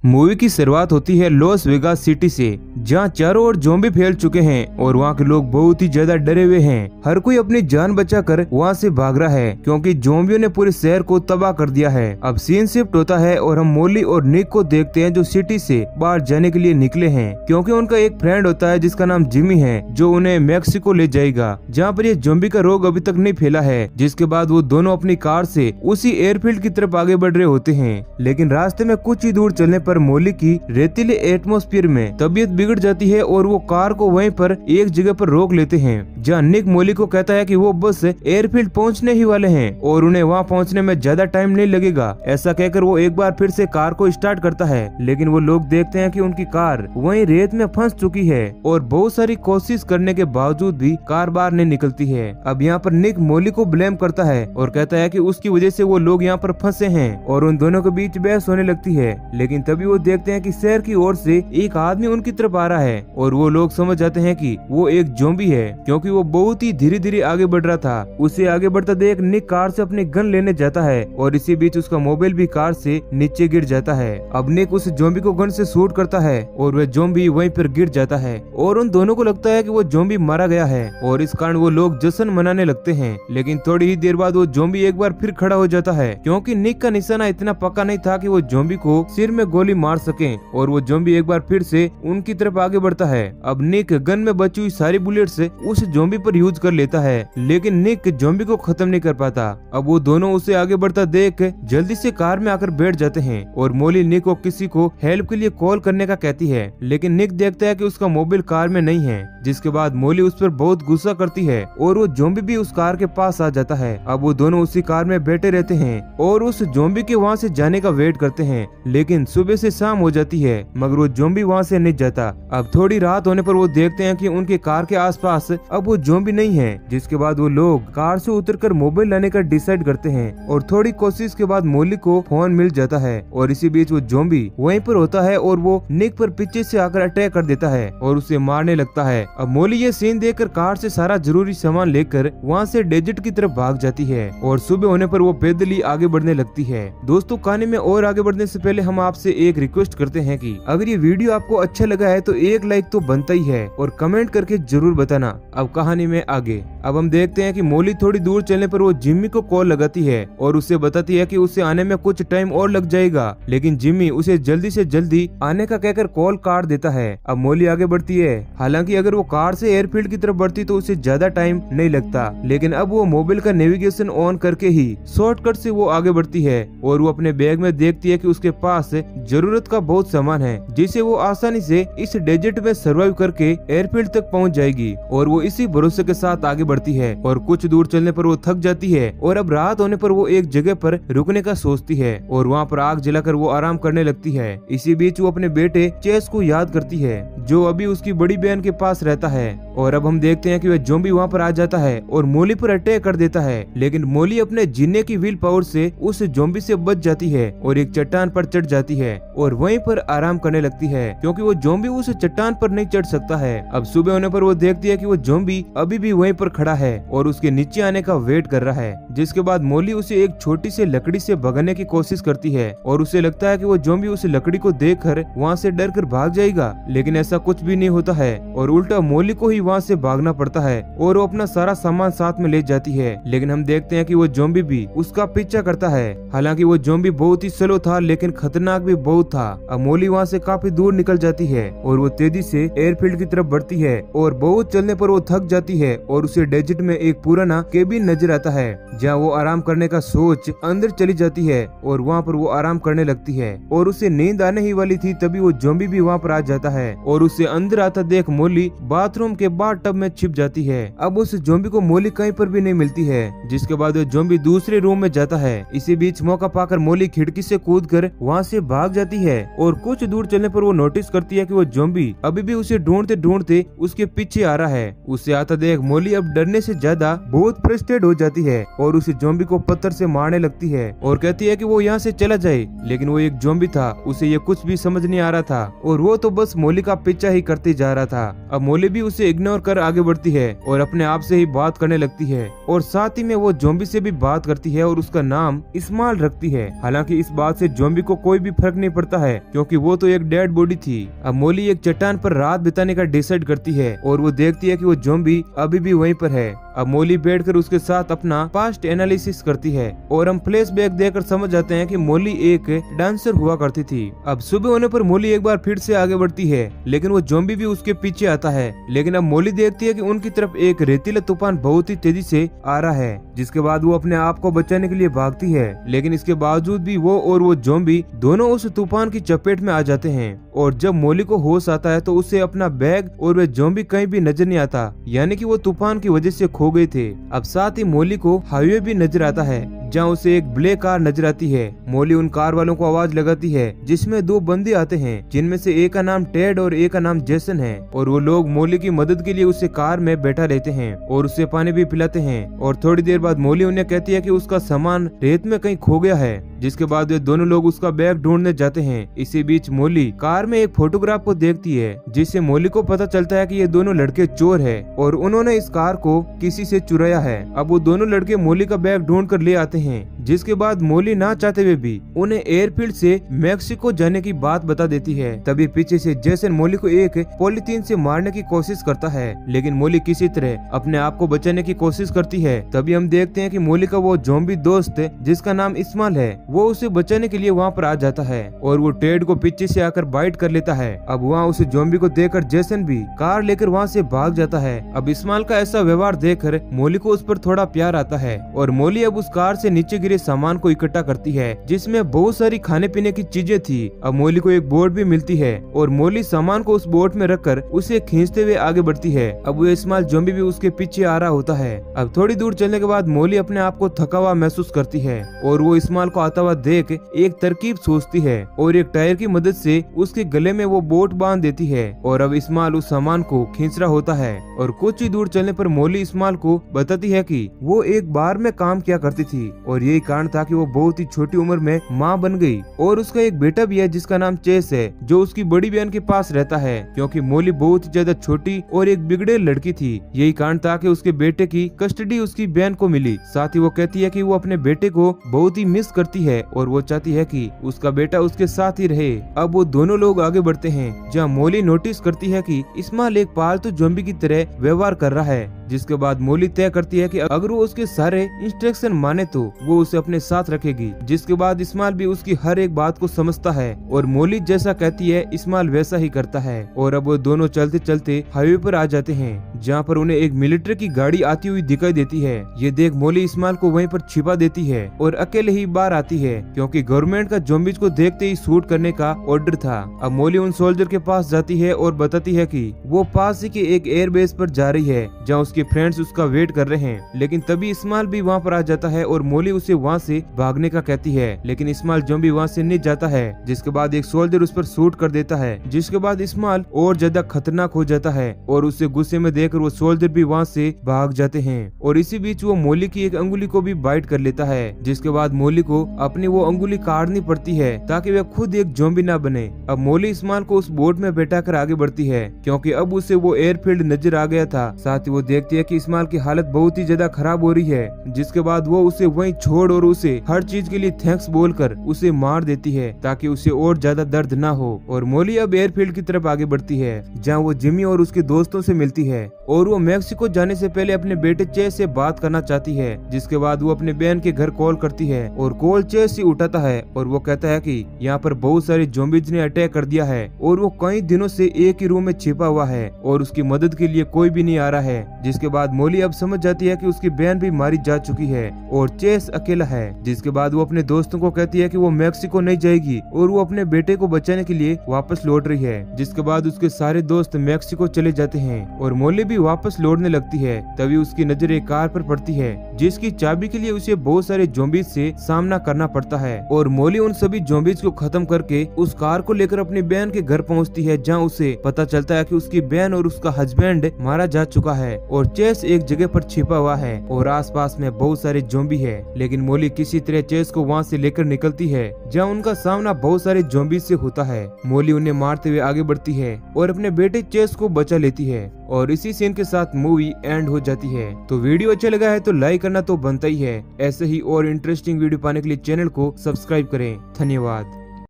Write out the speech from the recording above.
Movie की शुरुआत होती है लॉस वेगास सिटी से, जहां चारों ओर ज़ॉम्बी फैल चुके हैं और वहां के लोग बहुत ही ज्यादा डरे हुए हैं। हर कोई अपनी जान बचाकर वहां से भाग रहा है क्योंकि ज़ॉम्बियों ने पूरे शहर को तबाह कर दिया है। अब सीन शिफ्ट होता है और हम मोली और निक को देखते हैं जो सिटी से बाहर जाने के लिए निकले हैं, क्योंकि उनका एक फ्रेंड होता है जिसका नाम जिमी है, जो उन्हें मैक्सिको ले जाएगा, जहाँ पर ये ज़ॉम्बी का रोग अभी तक नहीं फैला है। जिसके बाद वो दोनों अपनी कार से उसी एयरफील्ड की तरफ आगे बढ़ रहे होते हैं, लेकिन रास्ते में कुछ ही दूर चलने पर मोली की रेतीले एटमॉस्फेयर में तबीयत बिगड़ जाती है और वो कार को वहीं पर एक जगह पर रोक लेते हैं, जहाँ निक मोली को कहता है कि वो बस एयरफील्ड पहुंचने ही वाले हैं और उन्हें वहां पहुंचने में ज्यादा टाइम नहीं लगेगा। ऐसा कहकर वो एक बार फिर से कार को स्टार्ट करता है, लेकिन वो लोग देखते हैं कि उनकी कार वहीं रेत में फंस चुकी है और बहुत सारी कोशिश करने के बावजूद भी कार बाहर नहीं निकलती है। अब यहाँ पर निक मोली को ब्लेम करता है और कहता है कि उसकी वजह से वो लोग यहाँ पर फंसे हैं और उन दोनों के बीच बहस होने लगती है। लेकिन तभी वो देखते हैं कि शहर की ओर से एक आदमी उनकी तरफ आ रहा है और वो लोग समझ जाते हैं कि वो एक ज़ॉम्बी है, क्योंकि वो बहुत ही धीरे धीरे आगे बढ़ रहा था। उसे आगे बढ़ता देख निक कार से अपनी गन लेने जाता है और इसी बीच उसका मोबाइल भी कार से नीचे गिर जाता है। अब निक उस ज़ॉम्बी को गन से शूट करता है और वह ज़ॉम्बी वहीं पर गिर जाता है और उन दोनों को लगता है कि वो ज़ॉम्बी मारा गया है और इस कारण वो लोग जश्न मनाने लगते हैं। लेकिन थोड़ी ही देर बाद वो ज़ॉम्बी एक बार फिर खड़ा हो जाता है, क्योंकि निक का निशाना इतना पक्का नहीं था कि वो ज़ॉम्बी को सिर में गोली मार सके और वो ज़ॉम्बी एक बार फिर से उनकी तरफ आगे बढ़ता है। अब निक गन में बची हुई सारी बुलेट्स उस ज़ॉम्बी पर यूज कर लेता है, लेकिन निक ज़ॉम्बी को खत्म नहीं कर पाता। अब वो दोनों उसे आगे बढ़ता देख जल्दी से कार में आकर बैठ जाते हैं और मोली निक को किसी को हेल्प के लिए कॉल करने का कहती है, लेकिन निक देखता है कि उसका मोबाइल कार में नहीं है। जिसके बाद मोली उस पर बहुत गुस्सा करती है और वो ज़ॉम्बी भी उस कार के पास आ जाता है। अब वो दोनों उसी कार में बैठे रहते हैं और उस ज़ॉम्बी के वहाँ से जाने का वेट करते हैं, लेकिन सुबह से शाम हो जाती है मगर वो ज़ॉम्बी वहाँ से नहीं जाता। अब थोड़ी रात होने पर वो देखते हैं कि उनके कार के आसपास अब वो ज़ॉम्बी नहीं है। जिसके बाद वो लोग कार से उतरकर मोबाइल लाने का डिसाइड करते हैं और थोड़ी कोशिश के बाद मोली को फोन मिल जाता है और इसी बीच वो ज़ॉम्बी वहीं पर होता है और वो निक पर पीछे से आकर अटैक कर देता है और उसे मारने लगता है। अब मोली ये सीन देखकर कार से सारा जरूरी सामान लेकर वहाँ से डेजर्ट की तरफ भाग जाती है और सुबह होने पर वो पैदल ही आगे बढ़ने लगती है। दोस्तों, कहानी में और आगे बढ़ने से पहले हम आपसे एक रिक्वेस्ट करते हैं कि अगर ये वीडियो आपको अच्छा लगा है तो एक लाइक तो बनता ही है और कमेंट करके जरूर बताना। अब कहानी में आगे अब हम देखते हैं कि मोली थोड़ी दूर चलने पर वो जिम्मी को कॉल लगाती है और उसे बताती है कि उसे आने में कुछ टाइम और लग जाएगा, लेकिन जिम्मी उसे जल्दी से जल्दी आने का कहकर कॉल काट देता है। अब मोली आगे बढ़ती है, हालांकि अगर वो कार से एयरफील्ड की तरफ बढ़ती तो उसे ज्यादा टाइम नहीं लगता, लेकिन अब वो मोबाइल का नेविगेशन ऑन करके ही शॉर्टकट से वो आगे बढ़ती है और वो अपने बैग में देखती है कि उसके पास जरूरत का बहुत सामान है, जिसे वो आसानी से इस डेजर्ट में सर्वाइव करके एयरफील्ड तक पहुंच जाएगी और वो इसी भरोसे के साथ आगे बढ़ती है। और कुछ दूर चलने पर वो थक जाती है और अब रात होने पर वो एक जगह पर रुकने का सोचती है और वहाँ पर आग जलाकर वो आराम करने लगती है। इसी बीच वो अपने बेटे चेस को याद करती है, जो अभी उसकी बड़ी बहन के पास रहता है। और अब हम देखते हैं कि वह ज़ॉम्बी वहाँ पर आ जाता है और मोली पर अटैक कर देता है, लेकिन मोली अपने जीने की व्हील पावर से उस ज़ॉम्बी से बच जाती है और एक चट्टान पर चढ़ जाती है और वहीं पर आराम करने लगती है, क्योंकि वो ज़ॉम्बी उस चट्टान पर नहीं चढ़ सकता है। अब सुबह होने पर वो देखती है कि वो ज़ॉम्बी अभी भी वहीं पर खड़ा है और उसके नीचे आने का वेट कर रहा है। जिसके बाद मोली उसे एक छोटी सी लकड़ी से भगाने की कोशिश करती है और उसे लगता है कि वो ज़ॉम्बी उस लकड़ी को देखकर वहाँ से डर कर भाग जाएगा, लेकिन ऐसा कुछ भी नहीं होता है और उल्टा मोली को ही वहाँ से भागना पड़ता है और वो अपना सारा सामान साथ में ले जाती है। लेकिन हम देखते हैं कि वो ज़ॉम्बी भी उसका पीछा करता है। हालांकि वो ज़ॉम्बी बहुत ही स्लो था लेकिन खतरनाक भी बहुत था। अब मोली वहाँ से काफी दूर निकल जाती है और वो तेजी से एयरफील्ड की तरफ बढ़ती है और बहुत चलने पर वो थक जाती है और उसे डेजर्ट में एक पुराना केबिन नजर आता है, जहाँ वो आराम करने का सोच अंदर चली जाती है और वहाँ पर वो आराम करने लगती है और उसे नींद आने ही वाली थी तभी वो ज़ॉम्बी भी वहाँ पर आ जाता है और उसे अंदर आता देख मोली बाथरूम के बाथटब में छिप जाती है। अब उस ज़ॉम्बी को मोली कहीं पर भी नहीं मिलती है, जिसके बाद वो ज़ॉम्बी दूसरे रूम में जाता है। इसी बीच मौका पाकर मोली खिड़की से कूदकर वहाँ से भाग जाती है और कुछ दूर चलने पर वो नोटिस करती है कि वो ज़ॉम्बी अभी भी उसे ढूंढते ढूंढते उसके पीछे आ रहा है। उसे आता देख मोली अब डरने से ज्यादा बहुत फ्रस्ट्रेट हो जाती है और उस ज़ॉम्बी को पत्थर से मारने लगती है और कहती है कि वो यहाँ से चला जाए, लेकिन वो एक ज़ॉम्बी था, उसे ये कुछ भी समझ नहीं आ रहा था और वो तो बस मोली का पीछा ही करते जा रहा था। अब मोली भी उसे इग्नोर कर आगे बढ़ती है और अपने आप से ही बात करने लगती है और साथ ही में वो ज़ॉम्बी से भी बात करती है और उसका नाम इस्माइल रखती है। हालांकि इस बात से ज़ॉम्बी को कोई भी फर्क नहीं पड़ता पड़ता है क्योंकि वो तो एक डेड बॉडी थी। अब मोली एक चट्टान पर रात बिताने का डिसाइड करती है और वो देखती है कि वो ज़ॉम्बी अभी भी वहीं पर है। अब मोली बैठकर उसके साथ अपना पास्ट एनालिसिस करती है और हम फ्लैशबैक देखकर समझ जाते हैं कि मोली एक डांसर हुआ करती थी। अब सुबह होने पर मोली एक बार फिर से आगे बढ़ती है, लेकिन वो ज़ॉम्बी भी उसके पीछे आता है। लेकिन अब मोली देखती है कि उनकी तरफ एक रेतीला तूफान बहुत ही तेजी से आ रहा है, जिसके बाद वो अपने आप को बचाने के लिए भागती है। लेकिन इसके बावजूद भी वो और वो ज़ॉम्बी दोनों उस तूफान की चपेट में आ जाते हैं और जब मोली को होश आता है तो उसे अपना बैग और वे ज़ॉम्बी कहीं भी नजर नहीं आता, यानी कि वो तूफान की वजह से खो गए थे। अब साथ ही मोली को हाईवे भी नजर आता है जहाँ उसे एक ब्लैक कार नजर आती है। मोली उन कार वालों को आवाज लगाती है जिसमें दो बंदे आते हैं, जिनमें से एक का नाम टेड और एक का नाम जेसन है। और वो लोग मोली की मदद के लिए उसे कार में बैठा लेते हैं और उसे पानी भी पिलाते हैं। और थोड़ी देर बाद मोली उन्हें कहती है कि उसका सामान रेत में कहीं खो गया है, जिसके बाद वे दोनों लोग उसका बैग ढूंढने जाते हैं। इसी बीच मोली कार में एक फोटोग्राफ को देखती है, जिससे मोली को पता चलता है कि ये दोनों लड़के चोर है और उन्होंने इस कार को किसी से चुराया है। अब वो दोनों लड़के मोली का बैग ढूंढ कर ले आते हैं, जिसके बाद मोली ना चाहते हुए भी उन्हें एयरफील्ड से मैक्सिको जाने की बात बता देती है। तभी पीछे से जेसन मोली को एक पॉलीथीन से मारने की कोशिश करता है, लेकिन मोली किसी तरह अपने आप को बचाने की कोशिश करती है। तभी हम देखते हैं कि मोली का वो ज़ॉम्बी दोस्त जिसका नाम इस्माइल है, वो उसे बचाने के लिए वहाँ पर आ जाता है और वो टेड को पीछे से आकर बाइट कर लेता है। अब वहाँ उस ज़ॉम्बी को देखकर जेसन भी कार लेकर वहाँ से भाग जाता है। अब इस्माइल का ऐसा व्यवहार देखकर मोली को उस पर थोड़ा प्यार आता है और मोली अब उस कार से नीचे गिरे सामान को इकट्ठा करती है, जिसमें बहुत सारी खाने पीने की चीजें थी। अब मोली को एक बोट भी मिलती है और मोली सामान को उस बोट में रखकर उसे खींचते हुए आगे बढ़ती है। अब वो इस्माइल ज़ॉम्बी भी उसके पीछे आ रहा होता है। अब थोड़ी दूर चलने के बाद मोली अपने आप को थका हुआ महसूस करती है और वो इस्माइल को आता हुआ देख एक तरकीब सोचती है और एक टायर की मदद से उसके गले में वो बोट बांध देती है। और अब इस्माइल उस सामान को खींच रहा होता है और कुछ ही दूर चलने पर मोली इस्माइल को बताती है कि वो एक बार में काम किया करती थी और यही कारण था कि वो बहुत ही छोटी उम्र में माँ बन गई। और उसका एक बेटा भी है जिसका नाम चेस है, जो उसकी बड़ी बहन के पास रहता है, क्योंकि मोली बहुत ही ज्यादा छोटी और एक बिगड़े लड़की थी। यही कारण था कि उसके बेटे की कस्टडी उसकी बहन को मिली। साथ ही वो कहती है कि वो अपने बेटे को बहुत ही मिस करती है और वो चाहती है कि उसका बेटा उसके साथ ही रहे। अब वो दोनों लोग आगे बढ़ते हैं, जहाँ मोली नोटिस करती है कि इस्माइल एक पालतू ज़ॉम्बी की तरह व्यवहार कर रहा है। जिसके बाद मोली तय करती है कि अगर वो उसके सारे इंस्ट्रक्शन माने तो वो उसे अपने साथ रखेगी। जिसके बाद इस्माइल भी उसकी हर एक बात को समझता है और मोली जैसा कहती है इस्माइल वैसा ही करता है। और अब वो दोनों चलते चलते हाईवे पर आ जाते हैं, जहाँ पर उन्हें एक मिलिट्री की गाड़ी आती हुई दिखाई देती है। ये देख मोली इस्माइल को वहीं पर छिपा देती है और अकेले ही बाहर आती है, क्योंकि गवर्नमेंट का ज़ॉम्बीज को देखते ही शूट करने का ऑर्डर था। अब मोली उन सोल्जर के पास जाती है और बताती है कि वो पास ही के एक एयरबेस पर जा रही है, जहाँ उसके फ्रेंड्स उसका वेट कर रहे हैं। लेकिन तभी इस्माइल भी वहाँ पर आ जाता है और मोली उसे वहाँ से भागने का कहती है, लेकिन इस्माइल ज़ॉम्बी वहाँ से नहीं जाता है। जिसके बाद एक सोल्जर उस पर शूट कर देता है, जिसके बाद इस्माइल और ज्यादा खतरनाक हो जाता है और उसे गुस्से में देखकर वो सोल्जर भी वहाँ से भाग जाते हैं। और इसी बीच वो मोली की एक अंगुली को भी बाइट कर लेता है, जिसके बाद मोली को अपनी वो अंगुली काटनी पड़ती है ताकि वह खुद एक ज़ॉम्बी ना बने। अब मोली इस्माइल को उस बोट में बैठाकर आगे बढ़ती है, क्योंकि अब उसे वो एयरफील्ड नजर आ गया था। साथ ही वो देखती है कि इस्माइल की हालत बहुत ही ज्यादा खराब हो रही है। जिसके बाद वो उसे वहीं छोड़ और उसे हर चीज के लिए थैंक्स बोलकर उसे मार देती है ताकि उसे और ज्यादा दर्द ना हो। और मोली अब एयरफील्ड की तरफ आगे बढ़ती है, जहाँ वो जिमी और उसके दोस्तों से मिलती है और वो मैक्सिको जाने से पहले अपने बेटे चेस से बात करना चाहती है। जिसके बाद वो अपने बहन के घर कॉल करती है और कॉल चेस ही उठाता है और वो कहता है कि यहाँ पर बहुत सारे ज़ॉम्बीज ने अटैक कर दिया है और वो कई दिनों से एक ही रूम में छिपा हुआ है और उसकी मदद के लिए कोई भी नहीं आ रहा है। जिसके बाद मोली अब समझ जाती है कि उसकी बहन भी मारी जा चुकी है और चेस अकेला है। जिसके बाद वो अपने दोस्तों को कहती है कि वो मैक्सिको नहीं जाएगी और वो अपने बेटे को बचाने के लिए वापस लौट रही है। जिसके बाद उसके सारे दोस्त मैक्सिको चले जाते हैं और मोली भी वापस लौटने लगती है। तभी उसकी नजर एक कार पर पड़ती है, जिसकी चाबी के लिए उसे बहुत सारे ज़ॉम्बीज से सामना करना पड़ता है। और मोली उन सभी ज़ॉम्बीज को खत्म करके उस कार को लेकर अपनी बहन के घर पहुंचती है, जहां उसे पता चलता है कि उसकी बहन और उसका हस्बैंड मारा जा चुका है और चेस एक जगह पर छिपा हुआ है और आसपास में बहुत सारे ज़ॉम्बी है। लेकिन मोली किसी तरह चेस को वहाँ से लेकर निकलती है, जहाँ उनका सामना बहुत सारे ज़ॉम्बीज से होता है। मोली उन्हें मारते हुए आगे बढ़ती है और अपने बेटे चेस को बचा लेती है और इसी सीन के साथ मूवी एंड हो जाती है। तो वीडियो अच्छा लगा है तो लाइक करना तो बनता ही है। ऐसे ही और इंटरेस्टिंग वीडियो पाने के लिए चैनल को सब्सक्राइब करें। धन्यवाद।